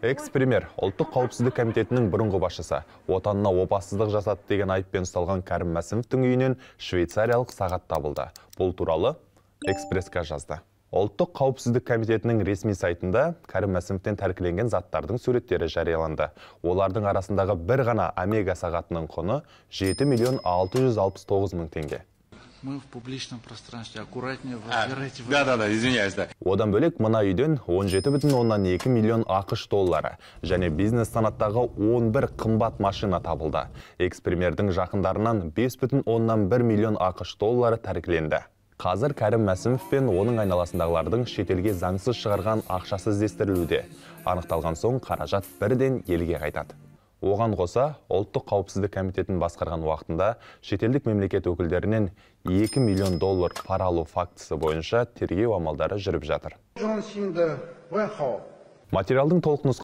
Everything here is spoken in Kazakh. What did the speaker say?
Экс-премьер ұлттық қауіпсіздік комитетінің бұрынғы басшысы отанына опасыздық жасады деген айыппен ұсталған Кәрім Мәсімовтің үйінен швейцариялық сағат табылды. Бұл туралы Экспресска жазды. Ұлттық қауіпсіздік комитетінің ресми сайтында Кәрім Мәсімовтен тәркіленген заттардың суреттері жарияланды. Олардың арасындағы бір ғана Омега сағатының құны 7 миллион 669 мың теңге. Мы в публичном пространстве, аккуратнее выбирайте. Да, извиняюсь, да. Одан бөлек мына үйден 17,2 миллион ақш доллары және бизнес санаттағы 11 қымбат машина табылды. Экс-премьердің жақындарынан 5,1 миллион ақш доллары тәркіленді. Қазір Кәрім Мәсімов пен оның айналасындағылардың шетелге заңсыз шығарған ақшасы іздестірілуде. Анықталған соң қаражат бірден елге қайтады. Оған қоса, ұлттық қауіпсіздік комитетін басқарған уақытында шетелдік мемлекет өкілдерінен 2 миллион доллар пара алу фактісі бойынша тергеу амалдары жүріп жатыр. Материалдың толық